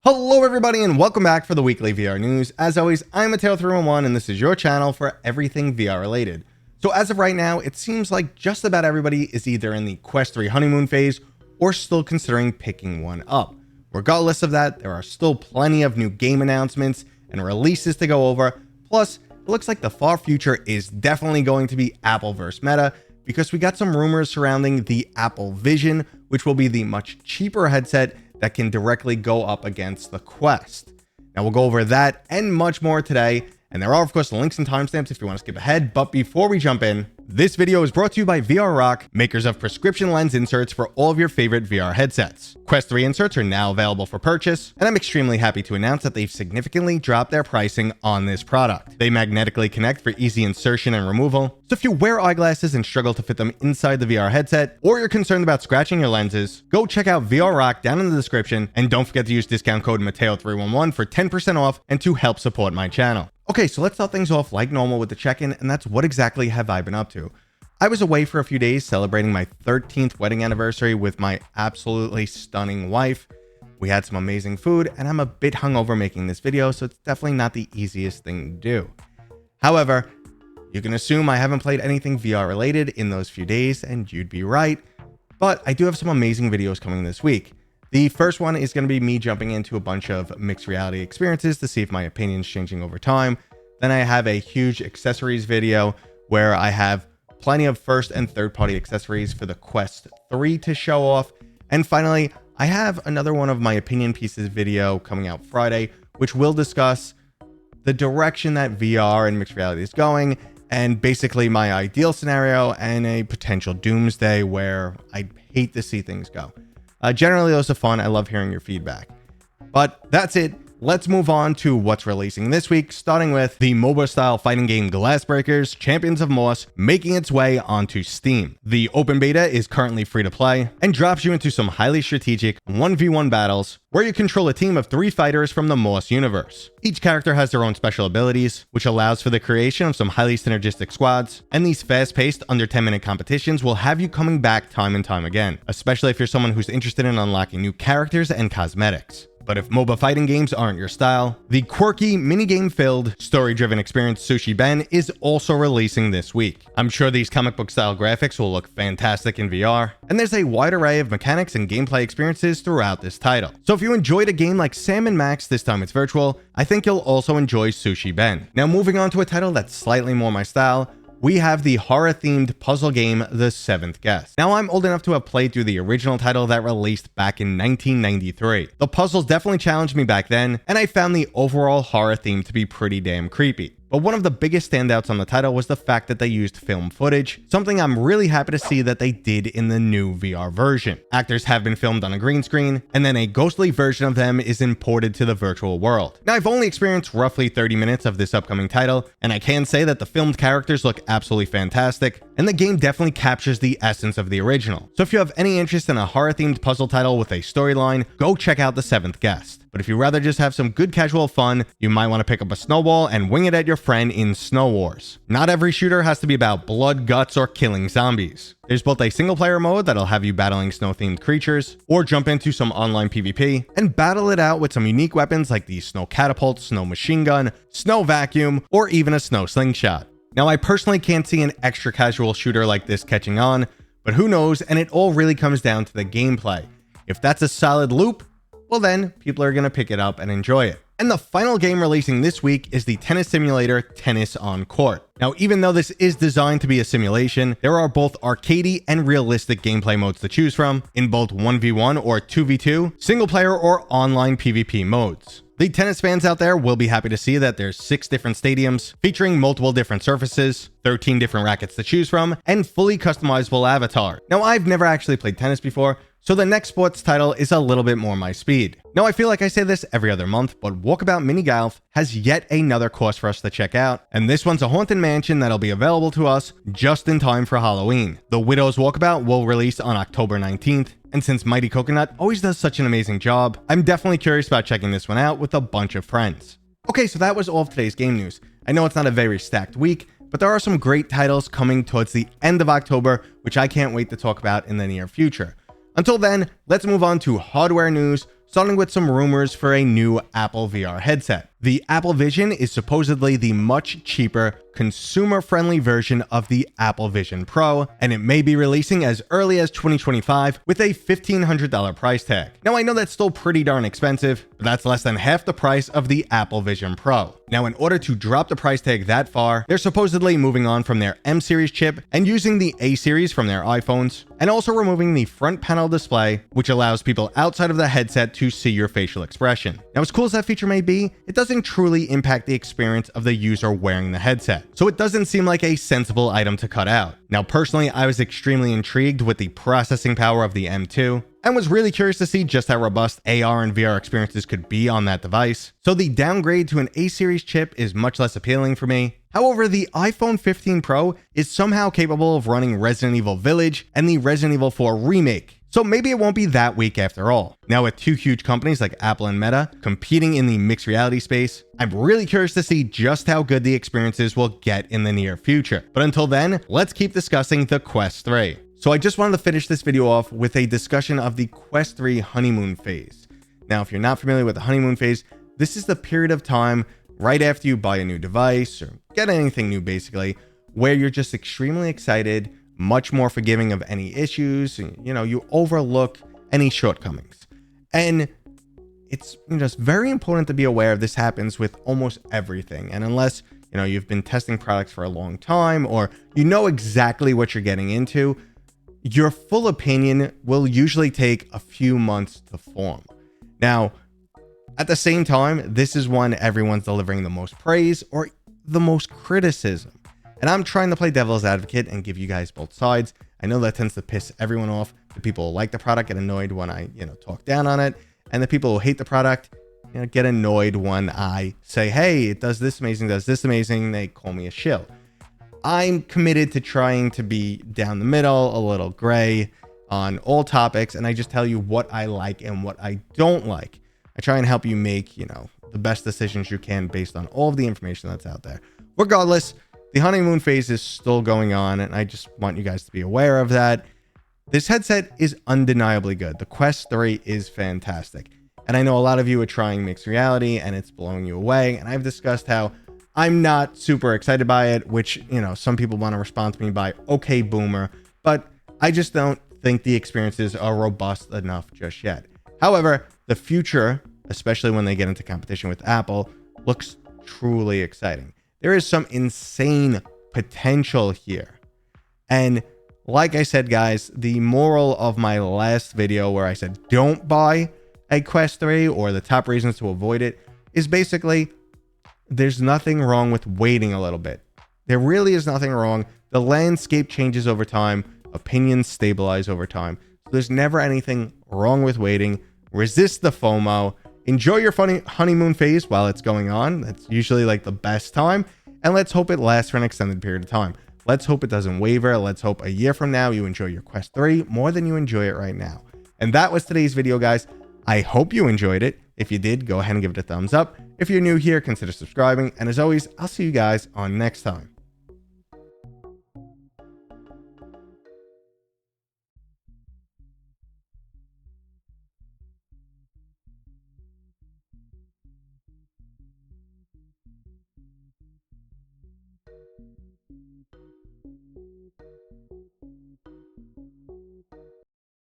Hello everybody and welcome back for the weekly VR news. As always, I'm Mateo311 and this is your channel for everything VR related. So as of right now, it seems like just about everybody is either in the Quest 3 honeymoon phase or still considering picking one up. Regardless of that, there are still plenty of new game announcements and releases to go over. Plus, it looks like the far future is definitely going to be Apple versus Meta, because we got some rumors surrounding the Apple Vision, which will be the much cheaper headset that can directly go up against the Quest. Now we'll go over that and much more today, and there are of course links and timestamps if you want to skip ahead. But before we jump in, this video is brought to you by VR Rock, makers of prescription lens inserts for all of your favorite VR headsets. Quest 3 inserts are now available for purchase, and I'm extremely happy to announce that they've significantly dropped their pricing on this product. They magnetically connect for easy insertion and removal, so if you wear eyeglasses and struggle to fit them inside the VR headset, or you're concerned about scratching your lenses, go check out VR Rock down in the description, and don't forget to use discount code Mateo311 for 10% off and to help support my channel. Okay, so let's start things off like normal with the check-in, and that's what exactly have I been up to. I was away for a few days celebrating my 13th wedding anniversary with my absolutely stunning wife. We had some amazing food, and I'm a bit hungover making this video, so it's definitely not the easiest thing to do. However, you can assume I haven't played anything VR related in those few days, and you'd be right, but I do have some amazing videos coming this week. The first one is going to be me jumping into a bunch of mixed reality experiences to see if my opinion's changing over time. Then I have a huge accessories video where I have plenty of first and third party accessories for the Quest 3 to show off. And finally, I have another one of my opinion pieces video coming out Friday, which will discuss the direction that VR and mixed reality is going, and basically my ideal scenario and a potential doomsday where I'd hate to see things go. Generally, those are fun. I love hearing your feedback. But that's it. Let's move on to what's releasing this week, starting with the MOBA-style fighting game Glassbreakers, Champions of Moss, making its way onto Steam. The open beta is currently free to play and drops you into some highly strategic 1v1 battles where you control a team of 3 fighters from the Moss universe. Each character has their own special abilities, which allows for the creation of some highly synergistic squads, and these fast-paced, under 10-minute competitions will have you coming back time and time again, especially if you're someone who's interested in unlocking new characters and cosmetics. But if MOBA fighting games aren't your style, the quirky, minigame-filled, story-driven experience Sushi Ben is also releasing this week. I'm sure these comic book-style graphics will look fantastic in VR, and there's a wide array of mechanics and gameplay experiences throughout this title. So if you enjoyed a game like Sam & Max, this time it's virtual, I think you'll also enjoy Sushi Ben. Now moving on to a title that's slightly more my style, we have the horror-themed puzzle game, The Seventh Guest. Now, I'm old enough to have played through the original title that released back in 1993. The puzzles definitely challenged me back then, and I found the overall horror theme to be pretty damn creepy. But one of the biggest standouts on the title was the fact that they used film footage, something I'm really happy to see that they did in the new VR version. Actors have been filmed on a green screen, and then a ghostly version of them is imported to the virtual world. Now, I've only experienced roughly 30 minutes of this upcoming title, and I can say that the filmed characters look absolutely fantastic, and the game definitely captures the essence of the original. So if you have any interest in a horror-themed puzzle title with a storyline, go check out The Seventh Guest. But if you'd rather just have some good casual fun, you might want to pick up a snowball and wing it at your friend in Snow Wars. Not every shooter has to be about blood, guts, or killing zombies. There's both a single player mode that'll have you battling snow-themed creatures, or jump into some online PvP and battle it out with some unique weapons like the snow catapult, snow machine gun, snow vacuum, or even a snow slingshot. Now, I personally can't see an extra casual shooter like this catching on, but who knows, and it all really comes down to the gameplay. If that's a solid loop, well then, people are going to pick it up and enjoy it. And the final game releasing this week is the tennis simulator Tennis on Court. Now, even though this is designed to be a simulation, there are both arcadey and realistic gameplay modes to choose from, in both 1v1 or 2v2, single player or online PvP modes. The tennis fans out there will be happy to see that there's 6 different stadiums featuring multiple different surfaces, 13 different rackets to choose from, and fully customizable avatar. Now, I've never actually played tennis before, so the next sports title is a little bit more my speed. Now, I feel like I say this every other month, but Walkabout Mini Golf has yet another course for us to check out, and this one's a haunted mansion that'll be available to us just in time for Halloween. The Widow's Walkabout will release on October 19th, and since Mighty Coconut always does such an amazing job, I'm definitely curious about checking this one out with a bunch of friends. Okay, so that was all of today's game news. I know it's not a very stacked week, but there are some great titles coming towards the end of October, which I can't wait to talk about in the near future. Until then, let's move on to hardware news, starting with some rumors for a new Apple VR headset. The Apple Vision is supposedly the much cheaper, consumer-friendly version of the Apple Vision Pro, and it may be releasing as early as 2025 with a $1,500 price tag. Now, I know that's still pretty darn expensive, but that's less than half the price of the Apple Vision Pro. Now, in order to drop the price tag that far, they're supposedly moving on from their M series chip and using the A series from their iPhones, and also removing the front panel display, which allows people outside of the headset to see your facial expression. Now, as cool as that feature may be, it doesn't truly impact the experience of the user wearing the headset, so it doesn't seem like a sensible item to cut out. Now, personally, I was extremely intrigued with the processing power of the M2, and was really curious to see just how robust AR and VR experiences could be on that device, so the downgrade to an A series chip is much less appealing for me. However, the iPhone 15 Pro is somehow capable of running Resident Evil Village and the Resident Evil 4 remake, so maybe it won't be that weak after all. Now, with two huge companies like Apple and Meta competing in the mixed reality space, I'm really curious to see just how good the experiences will get in the near future. But until then, let's keep discussing the Quest 3. So I just wanted to finish this video off with a discussion of the Quest 3 honeymoon phase. Now, if you're not familiar with the honeymoon phase, this is the period of time right after you buy a new device or get anything new basically, where you're just extremely excited, much more forgiving of any issues, you overlook any shortcomings. And it's just very important to be aware of this happens with almost everything. And unless, you've been testing products for a long time or you know exactly what you're getting into, your full opinion will usually take a few months to form. Now, at the same time, this is when everyone's delivering the most praise or the most criticism. And I'm trying to play devil's advocate and give you guys both sides. I know that tends to piss everyone off. The people who like the product get annoyed when I, talk down on it. And the people who hate the product, get annoyed when I say, hey, it does this amazing, They call me a shill. I'm committed to trying to be down the middle, a little gray on all topics. And I just tell you what I like and what I don't like. I try and help you make, the best decisions you can based on all of the information that's out there. Regardless, the honeymoon phase is still going on, and I just want you guys to be aware of that. This headset is undeniably good. The Quest 3 is fantastic. And I know a lot of you are trying mixed reality and it's blowing you away. And I've discussed how I'm not super excited by it, which, some people want to respond to me by, okay, boomer, but I just don't think the experiences are robust enough just yet. However, the future, especially when they get into competition with Apple, looks truly exciting. There is some insane potential here. And like I said, guys, the moral of my last video where I said don't buy a Quest 3 or the top reasons to avoid it is basically there's nothing wrong with waiting a little bit. There really is nothing wrong. The landscape changes over time. Opinions stabilize over time. So there's never anything wrong with waiting. Resist the FOMO. Enjoy your funny honeymoon phase while it's going on. That's usually like the best time. And let's hope it lasts for an extended period of time. Let's hope it doesn't waver. Let's hope a year from now you enjoy your Quest 3 more than you enjoy it right now. And that was today's video, guys. I hope you enjoyed it. If you did, go ahead and give it a thumbs up. If you're new here, consider subscribing. And as always, I'll see you guys on next time.